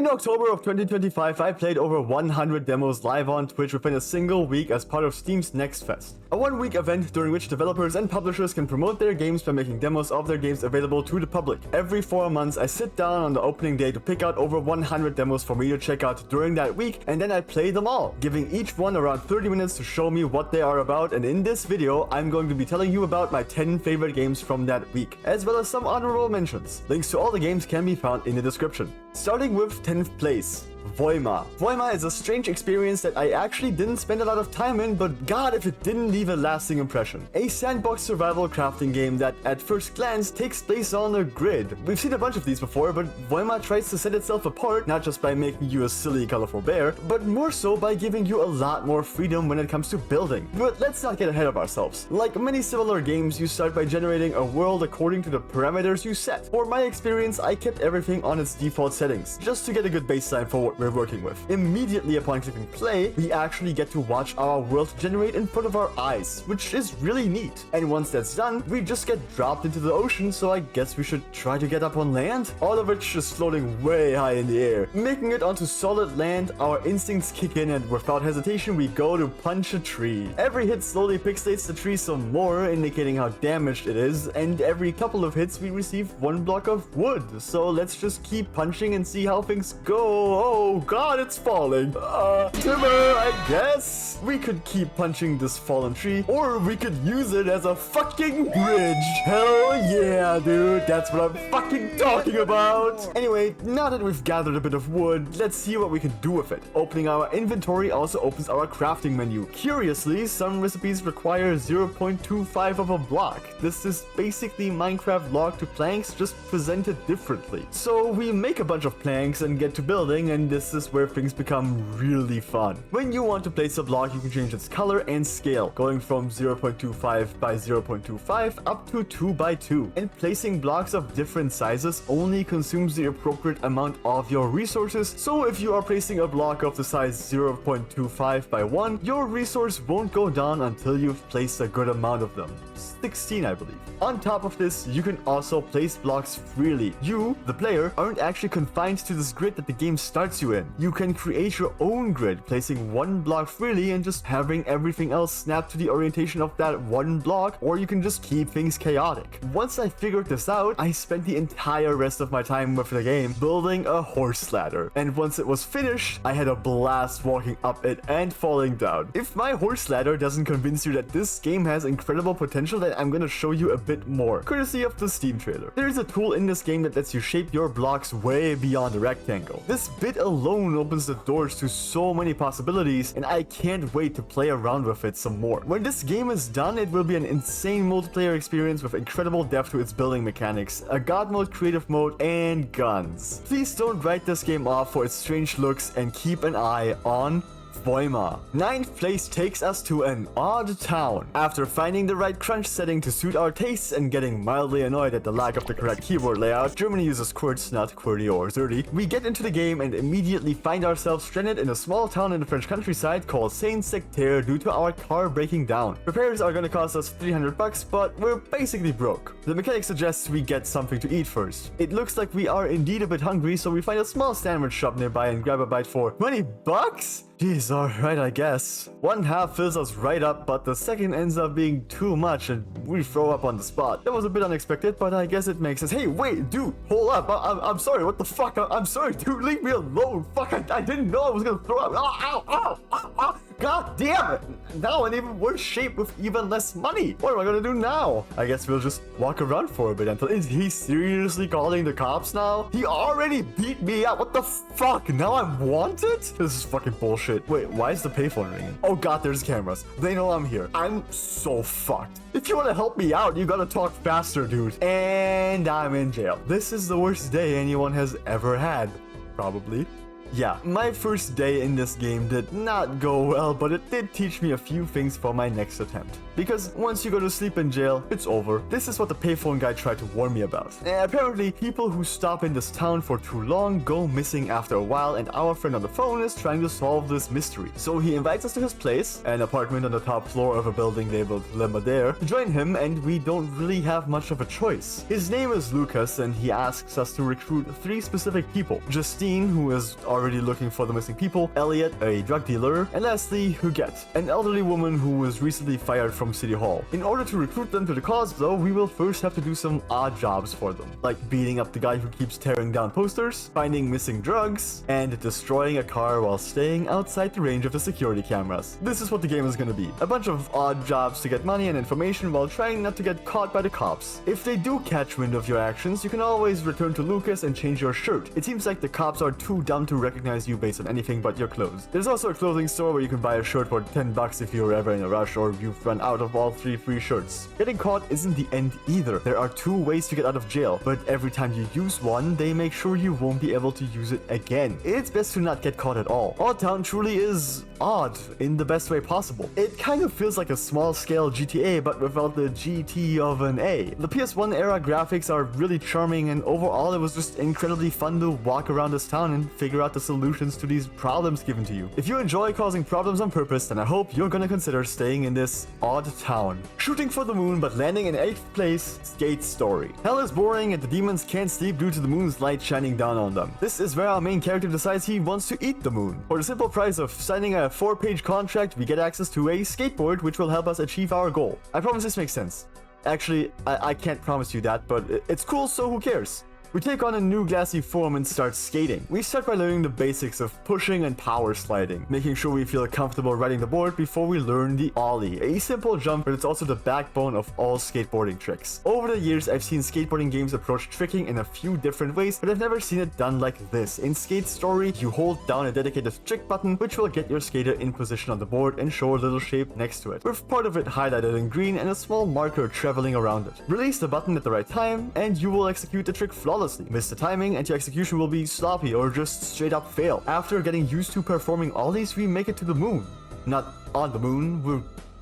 In October of 2025, I played over 100 demos live on Twitch within a single week as part of Steam's Next Fest, a one-week event during which developers and publishers can promote their games by making demos of their games available to the public. Every 4 months, I sit down on the opening day to pick out over 100 demos for me to check out during that week, and then I play them all, giving each one around 30 minutes to show me what they are about. And in this video, I'm going to be telling you about my 10 favorite games from that week, as well as some honorable mentions. Links to all the games can be found in the description. Starting with 10th place. Voima. Voima is a strange experience that I actually didn't spend a lot of time in, but god if it didn't leave a lasting impression. A sandbox survival crafting game that at first glance takes place on a grid. We've seen a bunch of these before, but Voima tries to set itself apart not just by making you a silly colorful bear, but more so by giving you a lot more freedom when it comes to building. But let's not get ahead of ourselves. Like many similar games, you start by generating a world according to the parameters you set. For my experience, I kept everything on its default settings, just to get a good baseline for what we're working with. Immediately upon clicking play, we actually get to watch our world generate in front of our eyes, which is really neat. And once that's done, we just get dropped into the ocean, so I guess we should try to get up on land? All of which is floating way high in the air. Making it onto solid land, our instincts kick in and without hesitation we go to punch a tree. Every hit slowly pixelates the tree some more, indicating how damaged it is, and every couple of hits we receive 1 block of wood. So let's just keep punching and see how things go. Oh god, it's falling. Timber, I guess. We could keep punching this fallen tree, or we could use it as a fucking bridge. Hell yeah, dude. That's what I'm fucking talking about. Anyway, now that we've gathered a bit of wood, let's see what we can do with it. Opening our inventory also opens our crafting menu. Curiously, some recipes require 0.25 of a block. This is basically Minecraft log to planks, just presented differently. So we make a bunch of planks and get to building, and this is where things become really fun. When you want to place a block, you can change its color and scale, going from 0.25 by 0.25 up to 2 by 2. And placing blocks of different sizes only consumes the appropriate amount of your resources, so if you are placing a block of the size 0.25 by 1, your resource won't go down until you've placed a good amount of them. 16, I believe. On top of this, you can also place blocks freely. You, the player, aren't actually confined to this grid that the game starts you in. You can create your own grid, placing 1 block freely and just having everything else snap to the orientation of that 1 block, or you can just keep things chaotic. Once I figured this out, I spent the entire rest of my time with the game building a horse ladder. And once it was finished, I had a blast walking up it and falling down. If my horse ladder doesn't convince you that this game has incredible potential, then I'm gonna show you a bit more, courtesy of the Steam trailer. There is a tool in this game that lets you shape your blocks way beyond a rectangle. This bit alone opens the doors to so many possibilities, and I can't wait to play around with it some more. When this game is done, it will be an insane multiplayer experience with incredible depth to its building mechanics, a god mode, creative mode, and guns. Please don't write this game off for its strange looks and keep an eye on Voima. 9th place takes us to an odd town. After finding the right crunch setting to suit our tastes and getting mildly annoyed at the lack of the correct keyboard layout, Germany uses QWERTZ, not QWERTY or ZERTY, we get into the game and immediately find ourselves stranded in a small town in the French countryside called Saint-Sectaire due to our car breaking down. Repairs are gonna cost us 300 bucks, but we're basically broke. The mechanic suggests we get something to eat first. It looks like we are indeed a bit hungry, so we find a small sandwich shop nearby and grab a bite for 20 bucks? Jeez, alright, I guess. 1 half fills us right up, but the second ends up being too much and we throw up on the spot. That was a bit unexpected, but I guess it makes sense. Hey, wait, dude, hold up. I'm sorry, what the fuck? I'm sorry, dude, leave me alone. Fuck, I didn't know I was gonna throw up. Ow, ow, ow, ow. God damn it! Now in even worse shape with even less money. What am I gonna do now? I guess we'll just walk around for a bit until... Is he seriously calling the cops now? He already beat me up. What the fuck? Now I'm wanted? This is fucking bullshit. Wait, why is the payphone ringing? Oh god, there's cameras. They know I'm here. I'm so fucked. If you want to help me out, you gotta talk faster, dude. And I'm in jail. This is the worst day anyone has ever had. Probably. Yeah, my first day in this game did not go well, but it did teach me a few things for my next attempt. Because once you go to sleep in jail, it's over. This is what the payphone guy tried to warn me about. Apparently, people who stop in this town for too long go missing after a while, and our friend on the phone is trying to solve this mystery. So he invites us to his place, an apartment on the top floor of a building labeled Le Madère, to join him, and we don't really have much of a choice. His name is Lucas, and he asks us to recruit 3 specific people. Justine, who is already looking for the missing people, Elliot, a drug dealer, and lastly, Huguette, an elderly woman who was recently fired from City Hall. In order to recruit them to the cause, though, we will first have to do some odd jobs for them, like beating up the guy who keeps tearing down posters, finding missing drugs, and destroying a car while staying outside the range of the security cameras. This is what the game is gonna be. A bunch of odd jobs to get money and information while trying not to get caught by the cops. If they do catch wind of your actions, you can always return to Lucas and change your shirt. It seems like the cops are too dumb to recognize you based on anything but your clothes. There's also a clothing store where you can buy a shirt for $10 if you're ever in a rush or you've run out of all 3 free shirts. Getting caught isn't the end either. There are 2 ways to get out of jail, but every time you use one, they make sure you won't be able to use it again. It's best to not get caught at all. Odd Town truly is odd in the best way possible. It kind of feels like a small-scale GTA, but without the GT of an A. The PS1 era graphics are really charming, and overall it was just incredibly fun to walk around this town and figure out the solutions to these problems given to you. If you enjoy causing problems on purpose, then I hope you're gonna consider staying in this odd town. Shooting for the moon but landing in 8th place, Skate Story. Hell is boring and the demons can't sleep due to the moon's light shining down on them. This is where our main character decides he wants to eat the moon. For the simple price of signing a 4-page contract, we get access to a skateboard which will help us achieve our goal. I promise this makes sense. Actually, I can't promise you that, but it's cool, so who cares? We take on a new glassy form and start skating. We start by learning the basics of pushing and power sliding, making sure we feel comfortable riding the board before we learn the ollie, a simple jump, but it's also the backbone of all skateboarding tricks. Over the years, I've seen skateboarding games approach tricking in a few different ways, but I've never seen it done like this. In Skate Story, you hold down a dedicated trick button, which will get your skater in position on the board and show a little shape next to it, with part of it highlighted in green and a small marker traveling around it. Release the button at the right time, and you will execute the trick flawlessly. Miss the timing and your execution will be sloppy or just straight up fail. After getting used to performing ollies, we make it to the moon. Not on the moon,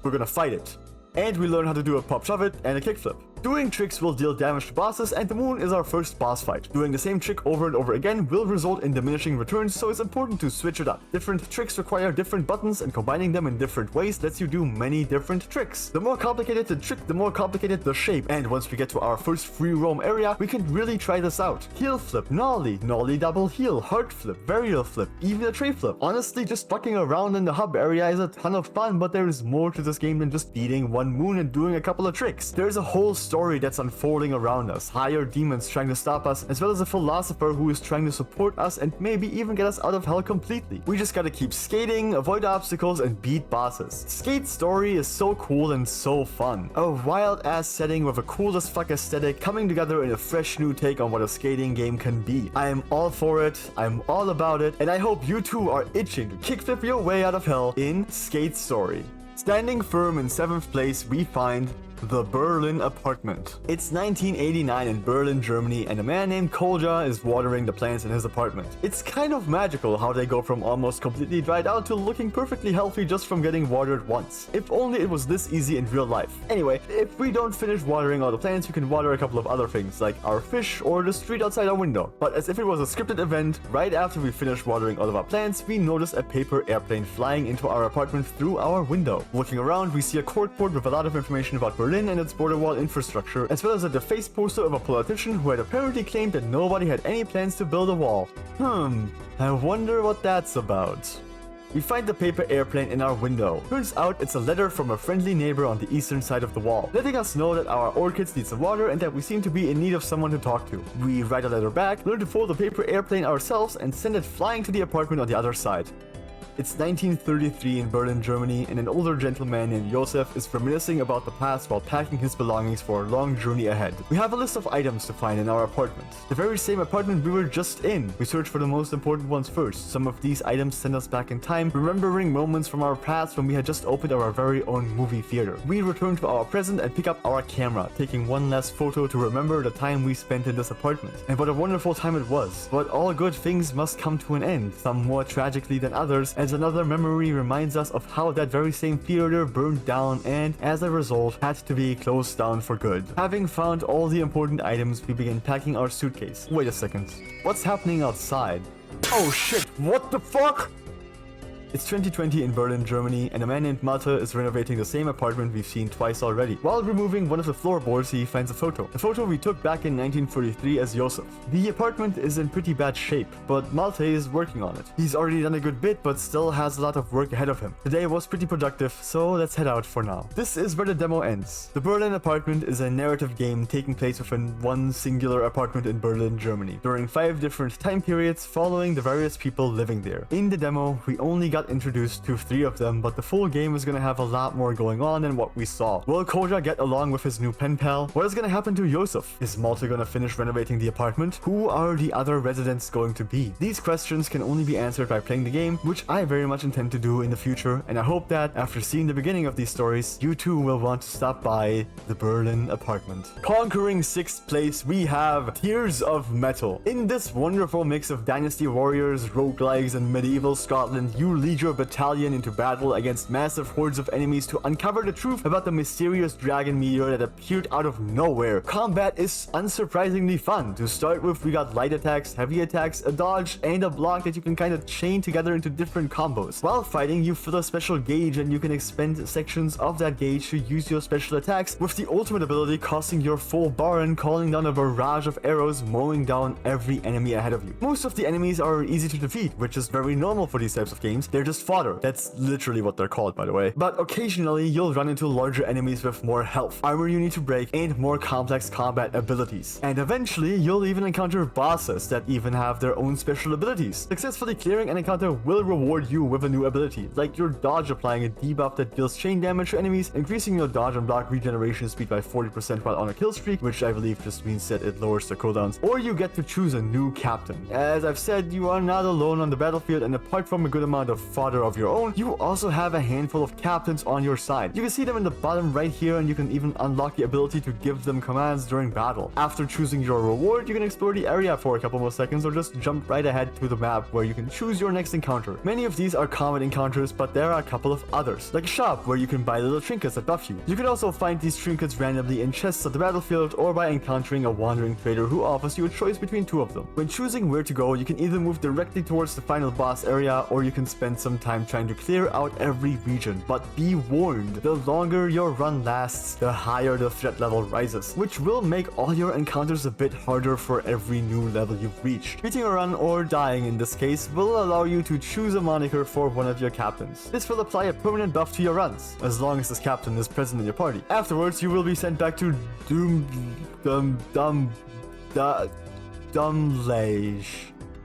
we're gonna fight it. And we learn how to do a pop shove it and a kickflip. Doing tricks will deal damage to bosses, and the moon is our first boss fight. Doing the same trick over and over again will result in diminishing returns, so it's important to switch it up. Different tricks require different buttons, and combining them in different ways lets you do many different tricks. The more complicated the trick, the more complicated the shape, and once we get to our first free roam area, we can really try this out. Heel flip, nollie, nollie double heel, heart flip, varial flip, even a tray flip. Honestly, just fucking around in the hub area is a ton of fun, but there is more to this game than just beating one moon and doing a couple of tricks. There's a whole story that's unfolding around us, higher demons trying to stop us, as well as a philosopher who is trying to support us and maybe even get us out of hell completely. We just gotta keep skating, avoid obstacles, and beat bosses. Skate Story is so cool and so fun. A wild ass setting with a cool as fuck aesthetic coming together in a fresh new take on what a skating game can be. I am all for it, I'm all about it, and I hope you too are itching to kickflip your way out of hell in Skate Story. Standing firm in 7th place, we find The Berlin Apartment. It's 1989 in Berlin, Germany, and a man named Kolja is watering the plants in his apartment. It's kind of magical how they go from almost completely dried out to looking perfectly healthy just from getting watered once. If only it was this easy in real life. Anyway, if we don't finish watering all the plants, you can water a couple of other things, like our fish or the street outside our window. But as if it was a scripted event, right after we finish watering all of our plants, we notice a paper airplane flying into our apartment through our window. Looking around, we see a corkboard with a lot of information about Berlin and its border wall infrastructure, as well as a defaced poster of a politician who had apparently claimed that nobody had any plans to build a wall. I wonder what that's about. We find the paper airplane in our window. Turns out it's a letter from a friendly neighbor on the eastern side of the wall, letting us know that our orchids need some water and that we seem to be in need of someone to talk to. We write a letter back, learn to fold the paper airplane ourselves, and send it flying to the apartment on the other side. It's 1933 in Berlin, Germany, and an older gentleman named Josef is reminiscing about the past while packing his belongings for a long journey ahead. We have a list of items to find in our apartment. The very same apartment we were just in. We search for the most important ones first. Some of these items send us back in time, remembering moments from our past when we had just opened our very own movie theater. We return to our present and pick up our camera, taking one last photo to remember the time we spent in this apartment. And what a wonderful time it was. But all good things must come to an end, some more tragically than others, as another memory reminds us of how that very same theater burned down and, as a result, had to be closed down for good. Having found all the important items, we begin packing our suitcase. Wait a second. What's happening outside? Oh shit, what the fuck? It's 2020 in Berlin, Germany, and a man named Malte is renovating the same apartment we've seen twice already. While removing one of the floorboards, he finds a photo. A photo we took back in 1943 as Josef. The apartment is in pretty bad shape, but Malte is working on it. He's already done a good bit, but still has a lot of work ahead of him. Today was pretty productive, so let's head out for now. This is where the demo ends. The Berlin apartment is a narrative game taking place within one singular apartment in Berlin, Germany, during 5 different time periods following the various people living there. In the demo, we only got introduced to 3 of them, but the full game is gonna have a lot more going on than what we saw. Will Koja get along with his new pen pal? What is gonna happen to Josef? Is Malte gonna finish renovating the apartment? Who are the other residents going to be? These questions can only be answered by playing the game, which I very much intend to do in the future, and I hope that after seeing the beginning of these stories, you too will want to stop by the Berlin apartment. Conquering 6th place, we have Tears of Metal. In this wonderful mix of Dynasty Warriors, roguelikes, and medieval Scotland, you lead your battalion into battle against massive hordes of enemies to uncover the truth about the mysterious dragon meteor that appeared out of nowhere. Combat is unsurprisingly fun. To start with, we got light attacks, heavy attacks, a dodge, and a block that you can kind of chain together into different combos. While fighting, you fill a special gauge and you can expend sections of that gauge to use your special attacks, with the ultimate ability costing your full bar and calling down a barrage of arrows, mowing down every enemy ahead of you. Most of the enemies are easy to defeat, which is very normal for these types of games. They're just fodder. That's literally what they're called, by the way. But occasionally, you'll run into larger enemies with more health, armor you need to break, and more complex combat abilities. And eventually, you'll even encounter bosses that even have their own special abilities. Successfully clearing an encounter will reward you with a new ability, like your dodge applying a debuff that deals chain damage to enemies, increasing your dodge and block regeneration speed by 40% while on a kill streak, which I believe just means that it lowers the cooldowns, or you get to choose a new captain. As I've said, you are not alone on the battlefield, and apart from a good amount of fodder of your own, you also have a handful of captains on your side. You can see them in the bottom right here, and you can even unlock the ability to give them commands during battle. After choosing your reward, you can explore the area for a couple more seconds or just jump right ahead to the map where you can choose your next encounter. Many of these are common encounters, but there are a couple of others, like a shop where you can buy little trinkets that buff you. You can also find these trinkets randomly in chests at the battlefield or by encountering a wandering trader who offers you a choice between 2 of them. When choosing where to go, you can either move directly towards the final boss area or you can spend some time trying to clear out every region. But be warned, the longer your run lasts, the higher the threat level rises, which will make all your encounters a bit harder for every new level you've reached. Beating a run, or dying in this case, will allow you to choose a moniker for one of your captains. This will apply a permanent buff to your runs, as long as this captain is present in your party. Afterwards, you will be sent back to Dumlage,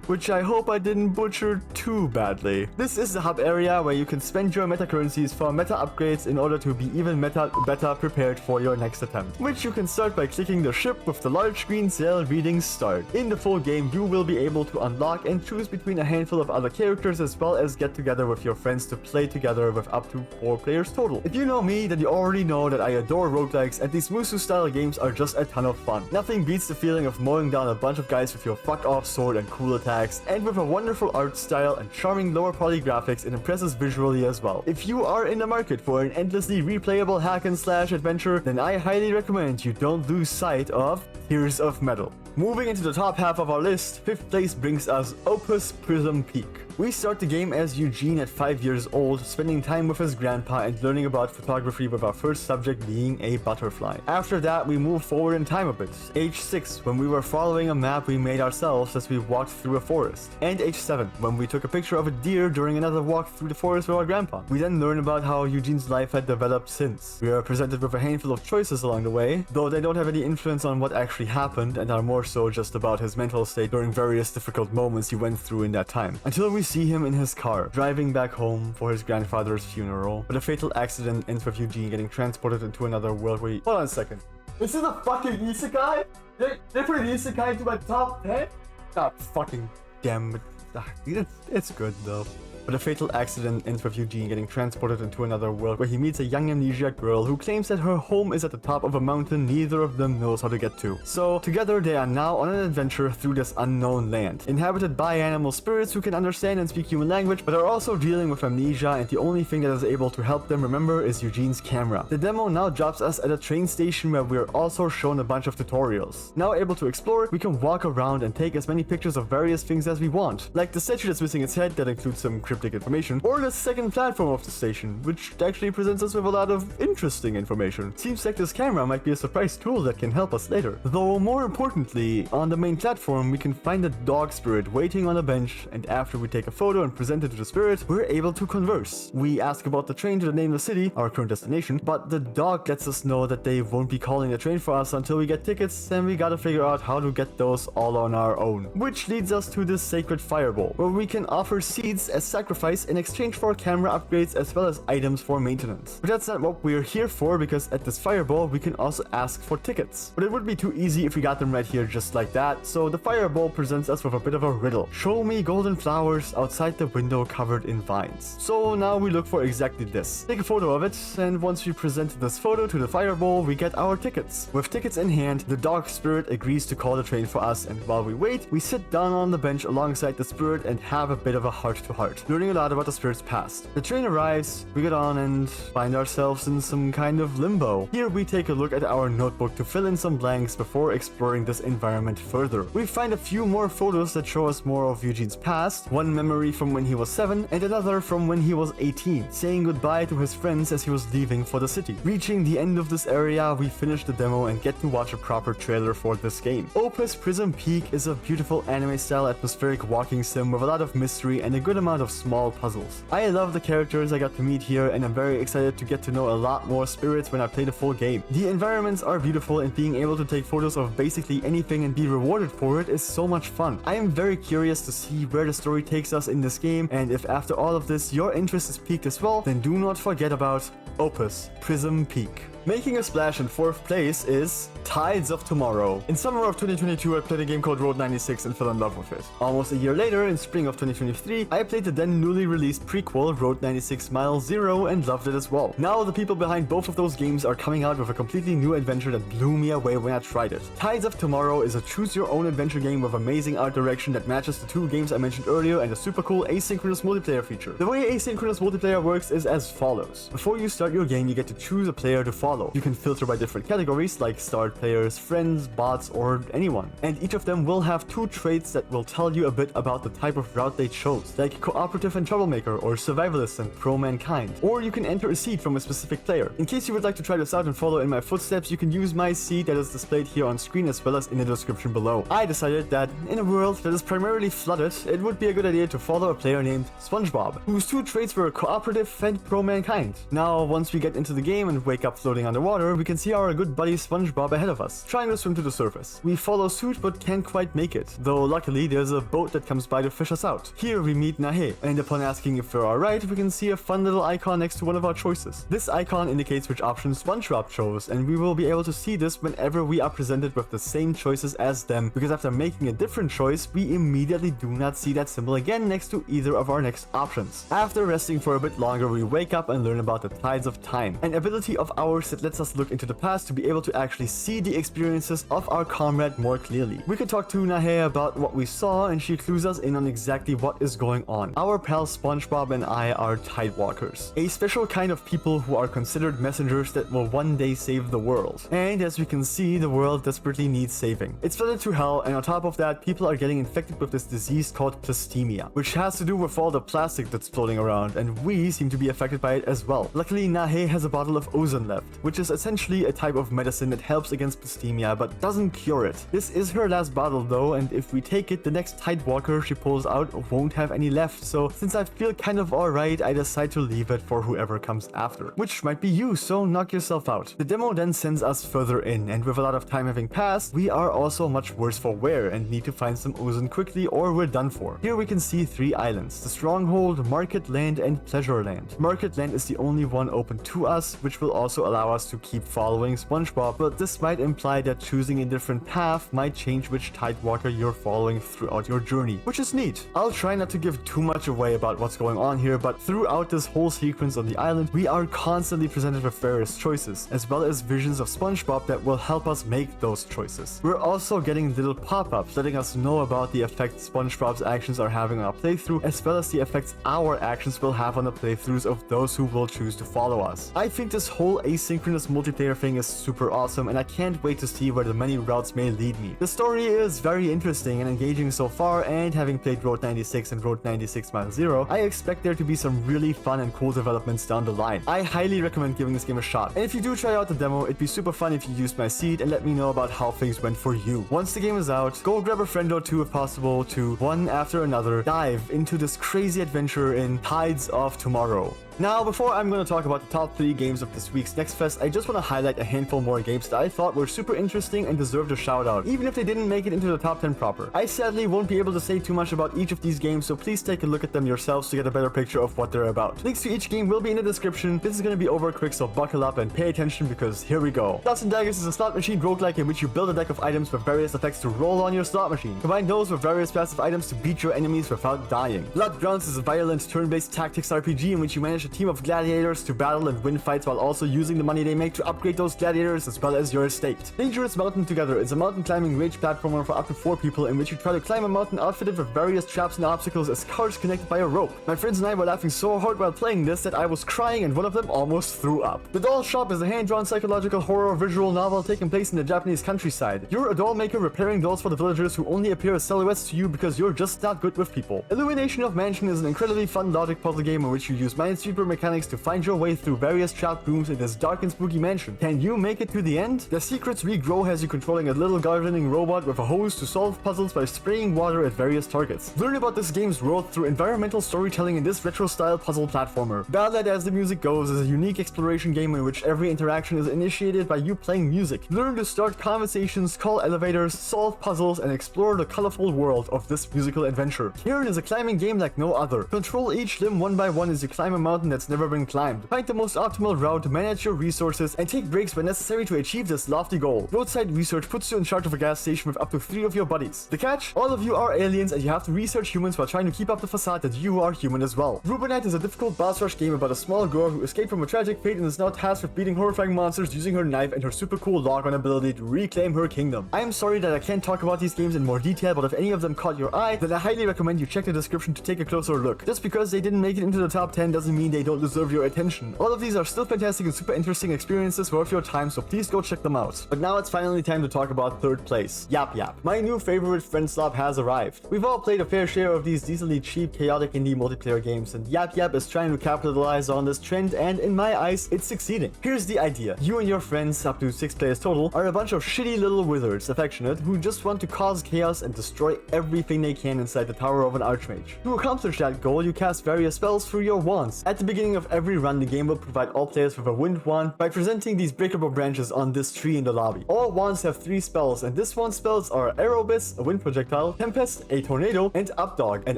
which I hope I didn't butcher too badly. This is the hub area where you can spend your meta currencies for meta upgrades in order to be even better prepared for your next attempt, which you can start by clicking the ship with the large green sail reading start. In the full game, you will be able to unlock and choose between a handful of other characters as well as get together with your friends to play together with up to 4 players total. If you know me, then you already know that I adore roguelikes, and these Musu style games are just a ton of fun. Nothing beats the feeling of mowing down a bunch of guys with your fuck off sword and cool attacks, and with a wonderful art style and charming lower poly graphics, it impresses visually as well. If you are in the market for an endlessly replayable hack and slash adventure, then I highly recommend you don't lose sight of Tears of Metal. Moving into the top half of our list, 5th place brings us Opus Prism Peak. We start the game as Eugene at 5 years old, spending time with his grandpa and learning about photography, with our first subject being a butterfly. After that, we move forward in time a bit. Age 6, when we were following a map we made ourselves as we walked through a forest. And age 7, when we took a picture of a deer during another walk through the forest with our grandpa. We then learn about how Eugene's life had developed since. We are presented with a handful of choices along the way, though they don't have any influence on what actually happened and are more so just about his mental state during various difficult moments he went through in that time. Until we see him in his car, driving back home for his grandfather's funeral, but a fatal accident ends with Eugene getting transported into another world where he... Hold on a second. This is a fucking isekai? They put an isekai into my top 10? Ah, fucking damn it. It's good though. But a fatal accident ends with Eugene getting transported into another world where he meets a young amnesiac girl who claims that her home is at the top of a mountain neither of them knows how to get to. So together they are now on an adventure through this unknown land, inhabited by animal spirits who can understand and speak human language but are also dealing with amnesia, and the only thing that is able to help them remember is Eugene's camera. The demo now drops us at a train station where we are also shown a bunch of tutorials. Now able to explore, we can walk around and take as many pictures of various things as we want, like the statue that's missing its head that includes some cryptic information, or the second platform of the station, which actually presents us with a lot of interesting information. Seems like this camera might be a surprise tool that can help us later. Though more importantly, on the main platform we can find a dog spirit waiting on a bench, and after we take a photo and present it to the spirit, we're able to converse. We ask about the train to the nameless city, our current destination, but the dog lets us know that they won't be calling the train for us until we get tickets, and we gotta figure out how to get those all on our own. Which leads us to this sacred fireball, where we can offer seeds as sacrifice in exchange for camera upgrades as well as items for maintenance. But that's not what we're here for, because at this fireball we can also ask for tickets. But it would be too easy if we got them right here just like that, so the fireball presents us with a bit of a riddle. Show me golden flowers outside the window covered in vines. So now we look for exactly this. Take a photo of it, and once we present this photo to the fireball, we get our tickets. With tickets in hand, the dog spirit agrees to call the train for us, and while we wait, we sit down on the bench alongside the spirit and have a bit of a heart-to-heart, learning a lot about the spirit's past. The train arrives, we get on and find ourselves in some kind of limbo. Here we take a look at our notebook to fill in some blanks before exploring this environment further. We find a few more photos that show us more of Eugene's past, one memory from when he was 7 and another from when he was 18, saying goodbye to his friends as he was leaving for the city. Reaching the end of this area, we finish the demo and get to watch a proper trailer for this game. Opus Prism Peak is a beautiful anime-style atmospheric walking sim with a lot of mystery and a good amount of small puzzles. I love the characters I got to meet here, and I'm very excited to get to know a lot more spirits when I play the full game. The environments are beautiful, and being able to take photos of basically anything and be rewarded for it is so much fun. I am very curious to see where the story takes us in this game, and if after all of this your interest is piqued as well, then do not forget about Opus Prism Peak. Making a splash in 4th place is Tides of Tomorrow. In summer of 2022, I played a game called Road 96 and fell in love with it. Almost a year later, in spring of 2023, I played the then newly released prequel Road 96 Mile Zero and loved it as well. Now the people behind both of those games are coming out with a completely new adventure that blew me away when I tried it. Tides of Tomorrow is a choose-your-own adventure game with amazing art direction that matches the two games I mentioned earlier and a super cool asynchronous multiplayer feature. The way asynchronous multiplayer works is as follows. Before you start your game, you get to choose a player to follow. You can filter by different categories like starred players, friends, bots, or anyone. And each of them will have 2 traits that will tell you a bit about the type of route they chose, like cooperative and troublemaker, or survivalist and pro-mankind. Or you can enter a seed from a specific player. In case you would like to try this out and follow in my footsteps, you can use my seed that is displayed here on screen as well as in the description below. I decided that in a world that is primarily flooded, it would be a good idea to follow a player named SpongeBob, whose 2 traits were cooperative and pro-mankind. Now, once we get into the game and wake up floating underwater, we can see our good buddy SpongeBob ahead of us, trying to swim to the surface. We follow suit but can't quite make it, though luckily there's a boat that comes by to fish us out. Here we meet Nahe, and upon asking if we're alright, we can see a fun little icon next to one of our choices. This icon indicates which option SpongeBob chose, and we will be able to see this whenever we are presented with the same choices as them, because after making a different choice, we immediately do not see that symbol again next to either of our next options. After resting for a bit longer, we wake up and learn about the Tides of Time, an ability of ours that lets us look into the past to be able to actually see the experiences of our comrade more clearly. We could talk to Nahe about what we saw, and she clues us in on exactly what is going on. Our pal SpongeBob and I are Tidewalkers, a special kind of people who are considered messengers that will one day save the world. And as we can see, the world desperately needs saving. It's flooded to hell, and on top of that, people are getting infected with this disease called plastemia, which has to do with all the plastic that's floating around, and we seem to be affected by it as well. Luckily, Nahe has a bottle of ozone left, which is essentially a type of medicine that helps against blasphemia but doesn't cure it. This is her last bottle though, and if we take it, the next Tidewalker she pulls out won't have any left, so since I feel kind of alright, I decide to leave it for whoever comes after, which might be you, so knock yourself out. The demo then sends us further in, and with a lot of time having passed, we are also much worse for wear and need to find some Ozen quickly or we're done for. Here we can see 3 islands: the Stronghold, Market Land, and Pleasure Land. Market Land is the only one open to us, which will also allow us to keep following SpongeBob, but this might imply that choosing a different path might change which Tidewalker you're following throughout your journey, which is neat. I'll try not to give too much away about what's going on here, but throughout this whole sequence on the island, we are constantly presented with various choices, as well as visions of SpongeBob that will help us make those choices. We're also getting little pop-ups letting us know about the effects SpongeBob's actions are having on our playthrough, as well as the effects our actions will have on the playthroughs of those who will choose to follow us. I think this whole asynchronous multiplayer thing is super awesome, and I can't wait to see where the many routes may lead me. The story is very interesting and engaging so far, and having played Road 96 and Road 96 Mile Zero, I expect there to be some really fun and cool developments down the line. I highly recommend giving this game a shot, and if you do try out the demo, it'd be super fun if you used my seed and let me know about how things went for you. Once the game is out, go grab a friend or two if possible to, one after another, dive into this crazy adventure in Tides of Tomorrow. Now, before I'm going to talk about the top 3 games of this week's Next Fest, I just want to highlight a handful more games that I thought were super interesting and deserved a shout out, even if they didn't make it into the top 10 proper. I sadly won't be able to say too much about each of these games, so please take a look at them yourselves to get a better picture of what they're about. Links to each game will be in the description. This is going to be over quick, so buckle up and pay attention because here we go. Dust and Daggers is a slot machine roguelike in which you build a deck of items with various effects to roll on your slot machine. Combine those with various passive items to beat your enemies without dying. Blood Grounds is a violent turn-based tactics RPG in which you manage a team of gladiators to battle and win fights while also using the money they make to upgrade those gladiators as well as your estate. Dangerous Mountain Together is a mountain climbing rage platformer for up to 4 people in which you try to climb a mountain outfitted with various traps and obstacles as cars connected by a rope. My friends and I were laughing so hard while playing this that I was crying and one of them almost threw up. The Doll Shop is a hand-drawn psychological horror visual novel taking place in the Japanese countryside. You're a doll maker repairing dolls for the villagers who only appear as silhouettes to you because you're just not good with people. Illumination of Mansion is an incredibly fun logic puzzle game in which you use Minesweeper mechanics to find your way through various trapped rooms in this dark and spooky mansion. Can you make it to the end? The Secrets Regrow has you controlling a little gardening robot with a hose to solve puzzles by spraying water at various targets. Learn about this game's world through environmental storytelling in this retro-style puzzle platformer. Ballad As the Music Goes is a unique exploration game in which every interaction is initiated by you playing music. Learn to start conversations, call elevators, solve puzzles, and explore the colorful world of this musical adventure. Kieran is a climbing game like no other. Control each limb one by one as you climb a mountain that's never been climbed. Find the most optimal route, manage your resources, and take breaks when necessary to achieve this lofty goal. Roadside Research puts you in charge of a gas station with up to 3 of your buddies. The catch? All of you are aliens and you have to research humans while trying to keep up the facade that you are human as well. Rubinite is a difficult boss rush game about a small girl who escaped from a tragic fate and is now tasked with beating horrifying monsters using her knife and her super cool log-on ability to reclaim her kingdom. I am sorry that I can't talk about these games in more detail, but if any of them caught your eye, then I highly recommend you check the description to take a closer look. Just because they didn't make it into the top 10 doesn't mean they don't deserve your attention. All of these are still fantastic and super interesting experiences worth your time, so please go check them out. But now it's finally time to talk about third place, Yap Yap. My new favorite friend slot has arrived. We've all played a fair share of these dieselly cheap, chaotic indie multiplayer games, and Yap Yap is trying to capitalize on this trend, and in my eyes, it's succeeding. Here's the idea. You and your friends, up to 6 players total, are a bunch of shitty little wizards, affectionate, who just want to cause chaos and destroy everything they can inside the tower of an archmage. To accomplish that goal, you cast various spells through your wands. At the beginning of every run, the game will provide all players with a wind wand by presenting these breakable branches on this tree in the lobby. All wands have 3 spells, and this one's spells are Aerobus, a wind projectile, Tempest, a tornado, and Updog, an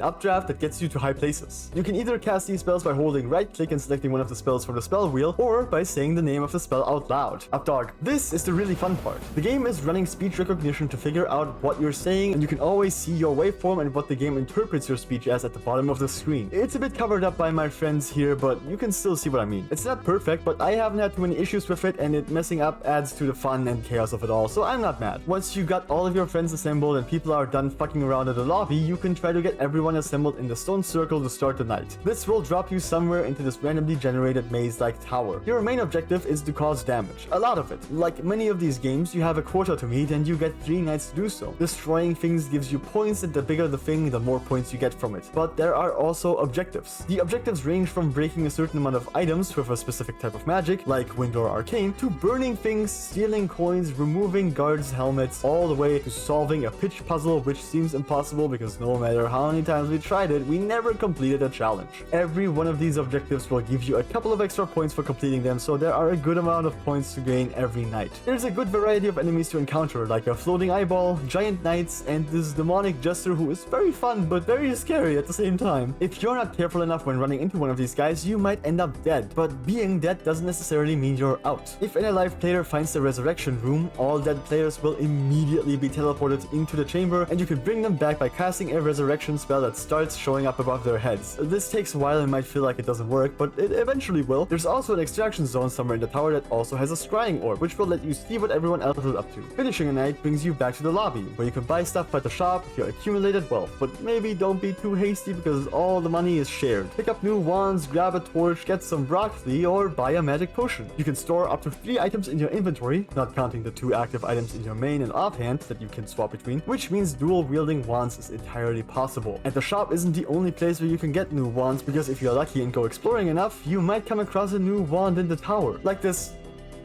updraft that gets you to high places. You can either cast these spells by holding right click and selecting one of the spells from the spell wheel, or by saying the name of the spell out loud. Updog. This is the really fun part. The game is running speech recognition to figure out what you're saying, and you can always see your waveform and what the game interprets your speech as at the bottom of the screen. It's a bit covered up by my friends here, but you can still see what I mean. It's not perfect, but I haven't had too many issues with it, and it messing up adds to the fun and chaos of it all, so I'm not mad. Once you got all of your friends assembled and people are done fucking around in the lobby, you can try to get everyone assembled in the stone circle to start the night. This will drop you somewhere into this randomly generated maze-like tower. Your main objective is to cause damage. A lot of it. Like many of these games, you have a quota to meet and you get 3 nights to do so. Destroying things gives you points, and the bigger the thing, the more points you get from it. But there are also objectives. The objectives range from breaking making a certain amount of items with a specific type of magic, like Wind or Arcane, to burning things, stealing coins, removing guards' helmets, all the way to solving a pitch puzzle, which seems impossible because no matter how many times we tried it, we never completed a challenge. Every one of these objectives will give you a couple of extra points for completing them, so there are a good amount of points to gain every night. There's a good variety of enemies to encounter, like a floating eyeball, giant knights, and this demonic jester who is very fun but very scary at the same time. If you're not careful enough when running into one of these guys, you might end up dead, but being dead doesn't necessarily mean you're out. If an alive player finds the resurrection room, all dead players will immediately be teleported into the chamber, and you can bring them back by casting a resurrection spell that starts showing up above their heads. This takes a while and might feel like it doesn't work, but it eventually will. There's also an extraction zone somewhere in the tower that also has a scrying orb, which will let you see what everyone else is up to. Finishing a night brings you back to the lobby, where you can buy stuff at the shop with your accumulated wealth, but maybe don't be too hasty because all the money is shared. Pick up new wands, grab a torch, get some broccoli, or buy a magic potion. You can store up to 3 items in your inventory, not counting the 2 active items in your main and offhand that you can swap between, which means dual wielding wands is entirely possible. And the shop isn't the only place where you can get new wands, because if you're lucky and go exploring enough, you might come across a new wand in the tower, like this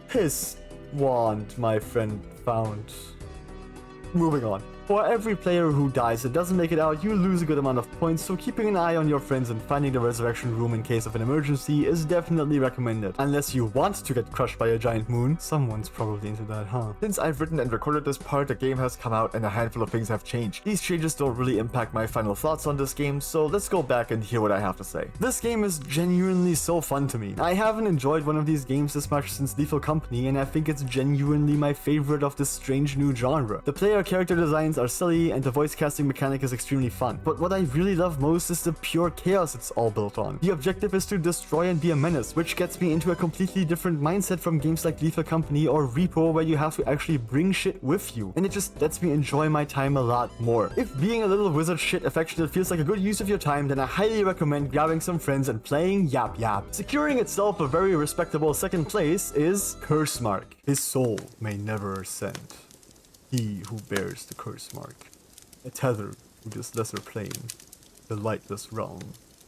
piss wand my friend found. Moving on. For every player who dies that doesn't make it out, you lose a good amount of points, so keeping an eye on your friends and finding the resurrection room in case of an emergency is definitely recommended. Unless you want to get crushed by a giant moon. Someone's probably into that, huh? Since I've written and recorded this part, the game has come out and a handful of things have changed. These changes don't really impact my final thoughts on this game, so let's go back and hear what I have to say. This game is genuinely so fun to me. I haven't enjoyed one of these games this much since Lethal Company, and I think it's genuinely my favorite of this strange new genre. The player character designs are silly, and the voice casting mechanic is extremely fun. But what I really love most is the pure chaos it's all built on. The objective is to destroy and be a menace, which gets me into a completely different mindset from games like Lethal Company or Repo, where you have to actually bring shit with you, and it just lets me enjoy my time a lot more. If being a little wizard shit affectionate feels like a good use of your time, then I highly recommend grabbing some friends and playing Yap Yap. Securing itself a very respectable second place is Curse Mark. His soul may never ascend. He who bears the curse mark, a tether to this lesser plane, the lightless realm.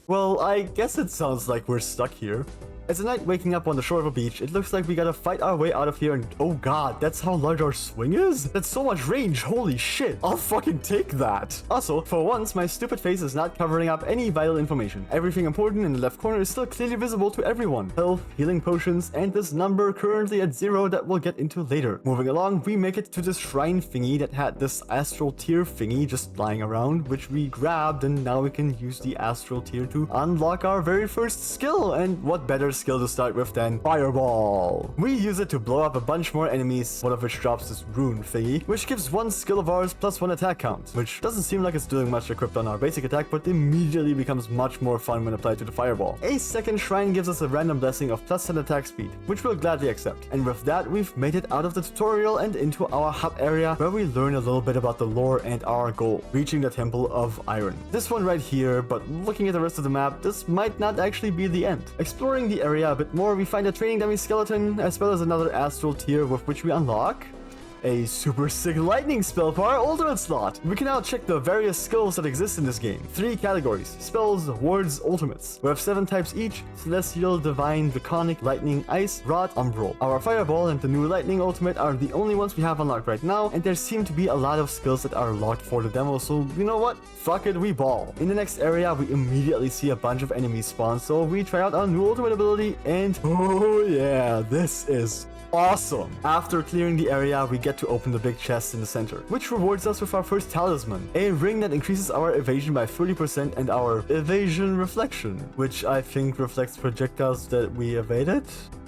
Well, I guess it sounds like we're stuck here. As a knight waking up on the shore of a beach, it looks like we gotta fight our way out of here, and oh god, that's how large our swing is? That's so much range, holy shit. I'll fucking take that. Also, for once, my stupid face is not covering up any vital information. Everything important in the left corner is still clearly visible to everyone. Health, healing potions, and this number currently at 0 that we'll get into later. Moving along, we make it to this shrine thingy that had this astral tier thingy just lying around, which we grabbed, and now we can use the astral tier to unlock our very first skill, and what better skill to start with than Fireball. We use it to blow up a bunch more enemies, one of which drops this rune thingy, which gives 1 skill of ours plus 1 attack count, which doesn't seem like it's doing much equipped on our basic attack, but immediately becomes much more fun when applied to the Fireball. A second shrine gives us a random blessing of plus 10 attack speed, which we'll gladly accept. And with that, we've made it out of the tutorial and into our hub area, where we learn a little bit about the lore and our goal, reaching the Temple of Iron. This one right here, but looking at the rest of the map, this might not actually be the end. Exploring the area a bit more, we find a training dummy skeleton, as well as another astral tier with which we unlock a super sick lightning spell for our ultimate slot. We can now check the various skills that exist in this game. 3 categories: spells, wards, ultimates. We have 7 types each: celestial, divine, draconic, lightning, ice, rot, umbral. Our fireball and the new lightning ultimate are the only ones we have unlocked right now, and there seem to be a lot of skills that are locked for the demo, so you know what? Fuck it, we ball. In the next area, we immediately see a bunch of enemies spawn, so we try out our new ultimate ability, and oh yeah, this is awesome. After clearing the area, we get to open the big chest in the center, which rewards us with our first talisman, a ring that increases our evasion by 30% and our evasion reflection, which I think reflects projectiles that we evaded.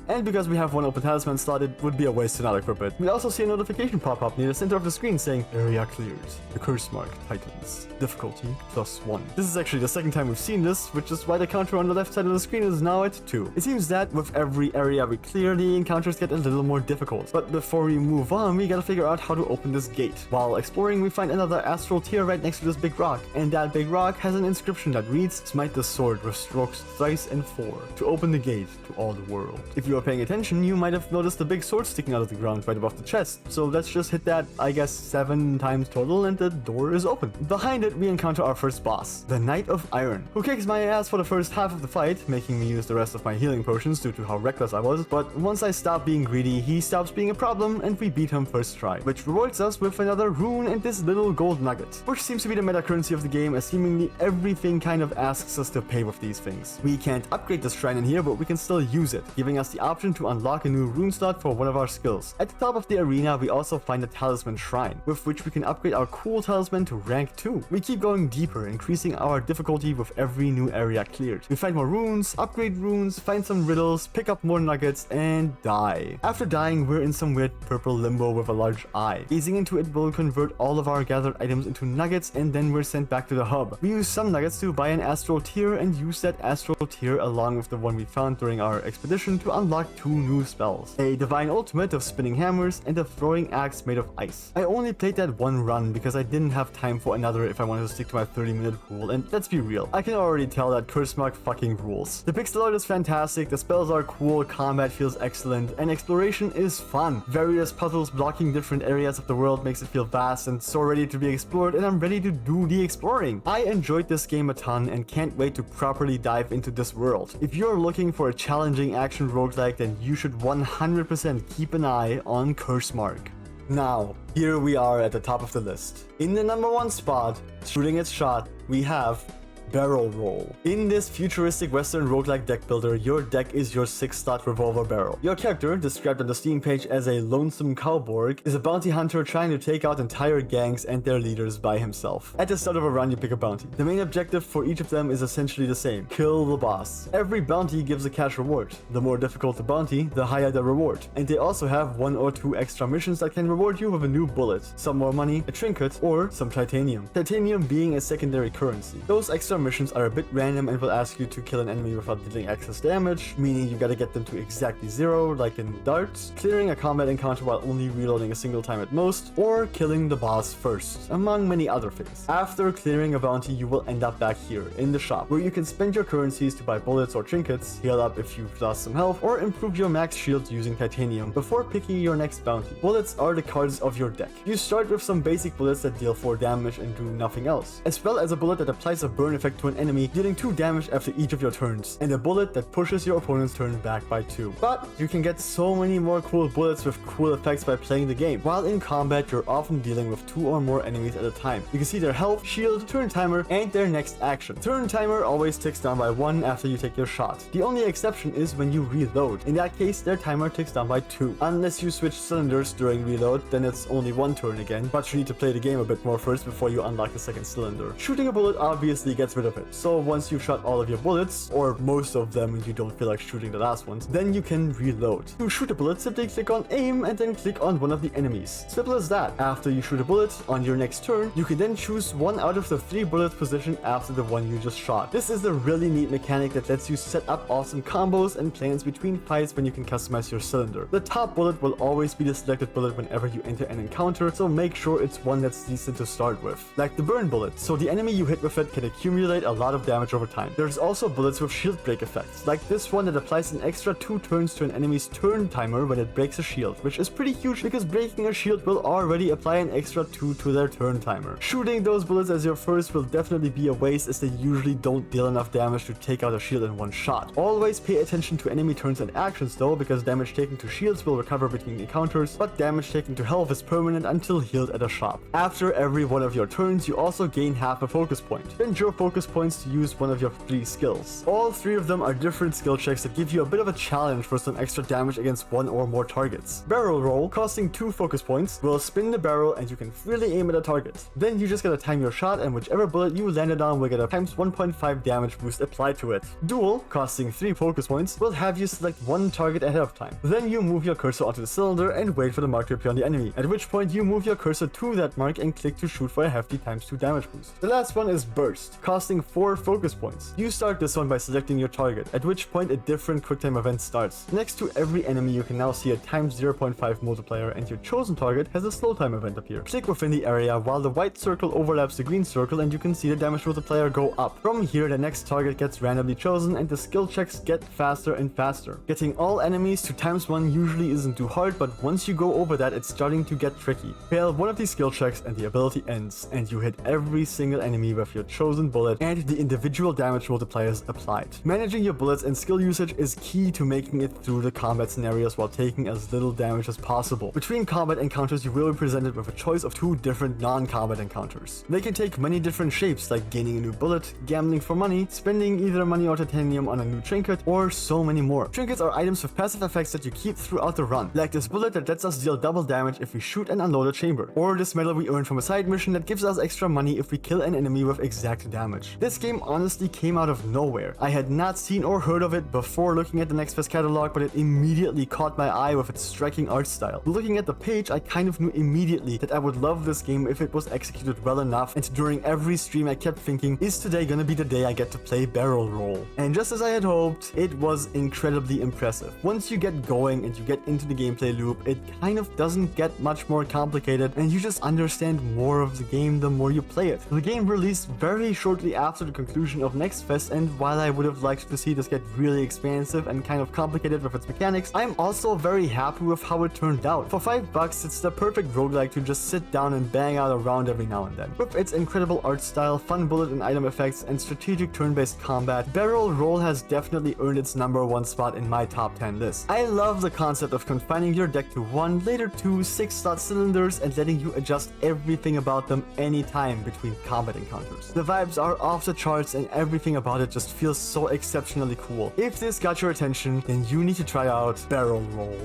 And because we have 1 open talisman slot, it would be a waste to not equip it. We also see a notification pop up near the center of the screen saying, "Area cleared. The curse mark tightens. Difficulty +1. This is actually the second time we've seen this, which is why the counter on the left side of the screen is now at 2. It seems that with every area we clear, the encounters get a little more difficult. But before we move on, we gotta figure out how to open this gate. While exploring, we find another astral tier right next to this big rock, and that big rock has an inscription that reads, "Smite the sword with strokes thrice and 4 to open the gate to all the world." If you you are paying attention, you might have noticed a big sword sticking out of the ground right above the chest. So let's just hit that, I guess, 7 times total and the door is open. Behind it, we encounter our first boss, the Knight of Iron, who kicks my ass for the first half of the fight, making me use the rest of my healing potions due to how reckless I was. But once I stop being greedy, he stops being a problem and we beat him first try, which rewards us with another rune and this little gold nugget, which seems to be the meta currency of the game, as seemingly everything kind of asks us to pay with these things. We can't upgrade the shrine in here, but we can still use it, giving us the option to unlock a new rune slot for one of our skills. At the top of the arena, we also find a talisman shrine, with which we can upgrade our cool talisman to rank 2. We keep going deeper, increasing our difficulty with every new area cleared. We find more runes, upgrade runes, find some riddles, pick up more nuggets, and die. After dying, we're in some weird purple limbo with a large eye. Gazing into it will convert all of our gathered items into nuggets, and then we're sent back to the hub. We use some nuggets to buy an astral tear and use that astral tear along with the one we found during our expedition to unlock 2 new spells. A divine ultimate of spinning hammers and a throwing axe made of ice. I only played that one run because I didn't have time for another if I wanted to stick to my 30-minute rule, and let's be real, I can already tell that Curse Mark fucking rules. The pixel art is fantastic, the spells are cool, combat feels excellent, and exploration is fun. Various puzzles blocking different areas of the world makes it feel vast and so ready to be explored, and I'm ready to do the exploring. I enjoyed this game a ton and can't wait to properly dive into this world. If you're looking for a challenging action roguelike, then you should 100% keep an eye on Curse Mark. Now, here we are at the top of the list. In the number 1 spot, shooting its shot, we have Barrel Roll. In this futuristic western roguelike deck builder, your deck is your 6-slot revolver barrel. Your character, described on the Steam page as a lonesome cowboy, is a bounty hunter trying to take out entire gangs and their leaders by himself. At the start of a run, you pick a bounty. The main objective for each of them is essentially the same: kill the boss. Every bounty gives a cash reward. The more difficult the bounty, the higher the reward. And they also have 1 or 2 extra missions that can reward you with a new bullet, some more money, a trinket, or some titanium. Titanium being a secondary currency. Those extra missions are a bit random and will ask you to kill an enemy without dealing excess damage, meaning you gotta get them to exactly 0, like in darts, clearing a combat encounter while only reloading a single time at most, or killing the boss first, among many other things. After clearing a bounty, you will end up back here, in the shop, where you can spend your currencies to buy bullets or trinkets, heal up if you've lost some health, or improve your max shield using titanium before picking your next bounty. Bullets are the cards of your deck. You start with some basic bullets that deal 4 damage and do nothing else, as well as a bullet that applies a burn effect to an enemy, dealing 2 damage after each of your turns, and a bullet that pushes your opponent's turn back by 2. But you can get so many more cool bullets with cool effects by playing the game. While in combat, you're often dealing with 2 or more enemies at a time. You can see their health, shield, turn timer, and their next action. Turn timer always ticks down by 1 after you take your shot. The only exception is when you reload. In that case, their timer ticks down by 2. Unless you switch cylinders during reload, then it's only 1 turn again, but you need to play the game a bit more first before you unlock the second cylinder. Shooting a bullet obviously gets rid of it, so once you've shot all of your bullets, or most of them and you don't feel like shooting the last ones, then you can reload. To shoot a bullet, simply click on aim and then click on one of the enemies. Simple as that. After you shoot a bullet, on your next turn, you can then choose 1 out of the 3 bullets positioned after the one you just shot. This is the really neat mechanic that lets you set up awesome combos and plans between fights when you can customize your cylinder. The top bullet will always be the selected bullet whenever you enter an encounter, so make sure it's one that's decent to start with. Like the burn bullet, so the enemy you hit with it can accumulate a lot of damage over time. There's also bullets with shield break effects, like this one that applies an extra 2 turns to an enemy's turn timer when it breaks a shield, which is pretty huge because breaking a shield will already apply an extra 2 to their turn timer. Shooting those bullets as your first will definitely be a waste, as they usually don't deal enough damage to take out a shield in one shot. Always pay attention to enemy turns and actions though, because damage taken to shields will recover between encounters, but damage taken to health is permanent until healed at a shop. After every one of your turns, you also gain half a focus point. Spend your focus points to use one of your 3 skills. All 3 of them are different skill checks that give you a bit of a challenge for some extra damage against 1 or more targets. Barrel Roll, costing 2 focus points, will spin the barrel and you can freely aim at a target. Then you just gotta time your shot, and whichever bullet you landed on will get a times 1.5 damage boost applied to it. Duel, costing 3 focus points, will have you select 1 target ahead of time. Then you move your cursor onto the cylinder and wait for the mark to appear on the enemy, at which point you move your cursor to that mark and click to shoot for a hefty times 2 damage boost. The last one is Burst, costing costing 4 focus points. You start this one by selecting your target, at which point a different quicktime event starts. Next to every enemy you can now see a times 0.5 multiplier, and your chosen target has a slow time event appear. Click within the area while the white circle overlaps the green circle, and you can see the damage multiplier go up. From here, the next target gets randomly chosen and the skill checks get faster and faster. Getting all enemies to ×1 usually isn't too hard, but once you go over that, it's starting to get tricky. Fail one of these skill checks and the ability ends, and you hit every single enemy with your chosen bullet and the individual damage multipliers applied. Managing your bullets and skill usage is key to making it through the combat scenarios while taking as little damage as possible. Between combat encounters, you will be presented with a choice of 2 different non-combat encounters. They can take many different shapes, like gaining a new bullet, gambling for money, spending either money or titanium on a new trinket, or so many more. Trinkets are items with passive effects that you keep throughout the run, like this bullet that lets us deal double damage if we shoot and unload a chamber, or this medal we earn from a side mission that gives us extra money if we kill an enemy with exact damage. This game honestly came out of nowhere. I had not seen or heard of it before looking at the Next Fest catalog, but it immediately caught my eye with its striking art style. Looking at the page, I kind of knew immediately that I would love this game if it was executed well enough, and during every stream I kept thinking, is today gonna be the day I get to play barrel roll? And just as I had hoped, it was incredibly impressive. Once you get going and you get into the gameplay loop, it kind of doesn't get much more complicated, and you just understand more of the game the more you play it. The game released very shortly after the conclusion of Next Fest, and while I would have liked to see this get really expansive and kind of complicated with its mechanics, I'm also very happy with how it turned out. For $5, it's the perfect roguelike to just sit down and bang out a round every now and then. With its incredible art style, fun bullet and item effects, and strategic turn-based combat, Barrel Roll has definitely earned its #1 spot in my top 10 list. I love the concept of confining your deck to 1, later 2 6-slot cylinders and letting you adjust everything about them anytime between combat encounters. The vibes are off the charts and everything about it just feels so exceptionally cool. If this got your attention, then you need to try out Barrel Roll.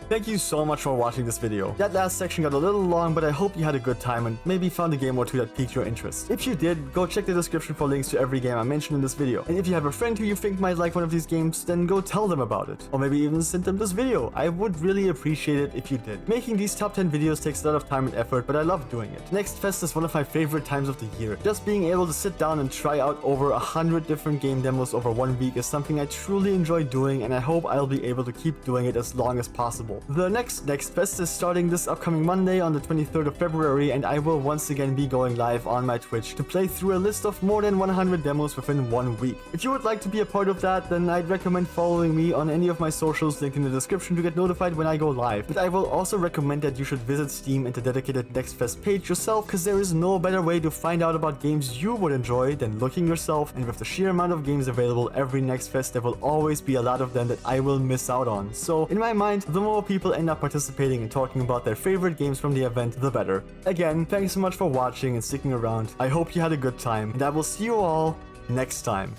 Thank you so much for watching this video. That last section got a little long, but I hope you had a good time and maybe found a game or two that piqued your interest. If you did, go check the description for links to every game I mentioned in this video. And if you have a friend who you think might like one of these games, then go tell them about it. Or maybe even send them this video. I would really appreciate it if you did. Making these top 10 videos takes a lot of time and effort, but I love doing it. Next Fest is one of my favorite times of the year. Just being able to sit down and try out over 100 different game demos over 1 week is something I truly enjoy doing, and I hope I'll be able to keep doing it as long as possible. The next Fest is starting this upcoming Monday on the 23rd of February, and I will once again be going live on my Twitch to play through a list of more than 100 demos within 1 week. If you would like to be a part of that, then I'd recommend following me on any of my socials linked in the description to get notified when I go live. But I will also recommend that you should visit Steam and the dedicated Next Fest page yourself, because there is no better way to find out about games you would enjoy than looking yourself, and with the sheer amount of games available every Next Fest, there will always be a lot of them that I will miss out on. So in my mind, the more people end up participating and talking about their favorite games from the event, the better. Again, thanks so much for watching and sticking around. I hope you had a good time, and I will see you all next time.